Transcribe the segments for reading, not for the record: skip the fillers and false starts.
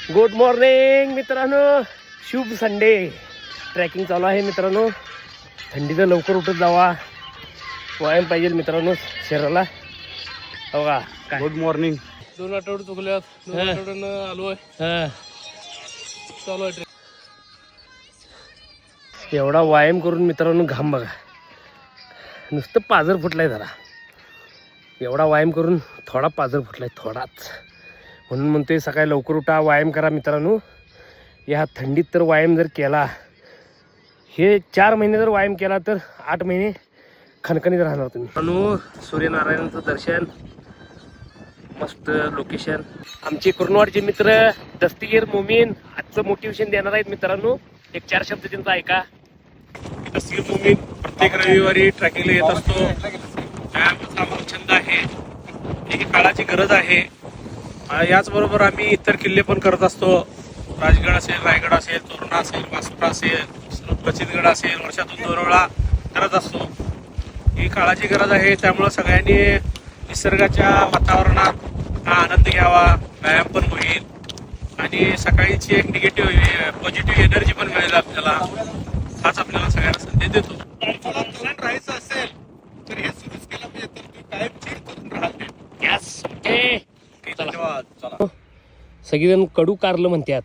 Good morning मित्रांनो, शुभ Sunday. Tracking चालू आहे मित्रांनो. थंडीचं लवकर उठत जावा, व्यायाम पाहिजे मित्रांनो शरीराला. हो का? Good morning. 2 आठवडे चुकल्यात, 2 आठवड्यानं आलो आहे. चालू आहे. एवढा व्यायाम करून मित्रांनो घाम बघा, नुसतं पाजर फुटलाय जरा. एवढा व्यायाम करून थोडा पाजर फुटलाय, थोडाच. म्हणून म्हणतोय सकाळी लवकर उठा, व्यायाम करा मित्रांनो. या थंडीत तर व्यायाम जर केला, हे 4 महिने जर व्यायाम केला तर 8 महिने खणखणीत राहणार तुम्ही मित्रांनो. सूर्यनारायणाचं दर्शन, मस्त लोकेशन. आमचे कुर्नवाडचे मित्र दस्तगीर मोमीन आजचं मोटिवेशन देणार आहेत मित्रांनो. एक 4 शब्द त्यांचं ऐका. दस्तगीर मोमीन प्रत्येक रविवारी ट्रॅकिंगला येत असतो. व्यायामाचा आम्हाला छंद आहे, ही काळाची गरज आहे. याचबरोबर आम्ही इतर किल्ले पण करत असतो. राजगड असेल, रायगड असेल, तोरणा असेल, वासुरा असेल, बचितगड असेल, वर्षातून 2 वेळा करत असतो. ही काळाची गरज आहे, त्यामुळं सगळ्यांनी निसर्गाच्या वातावरणात हा आनंद घ्यावा. व्यायाम पण होईल आणि सकाळीची एक निगेटिव्ह पॉझिटिव्ह एनर्जी पण मिळेल आपल्याला. हाच आपल्याला सगळ्यांना संदेश देतो. राहायचं असेल तर हे सुरूच केलं पाहिजे, तर तुम्ही कायम चीड करून राहते. धन्यवाद. चला, सगळेजण कडू कारलं म्हणतात.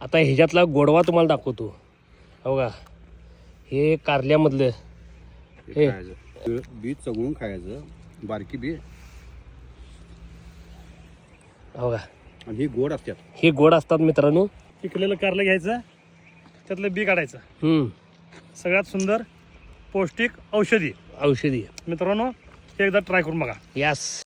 आता ह्याच्यातला गोडवा तुम्हाला दाखवतो. हो का? हे कारल्यामधलं हे बी चघळून खायचं, बारकी बी. हो का? आणि ही गोड असतात. हे गोड असतात मित्रांनो. पिकलेलं कारलं घ्यायचं, त्यातलं बी काढायचं. सगळ्यात सुंदर पौष्टिक औषधी औषधी मित्रांनो, हे एकदा ट्राय करून बघा. यास.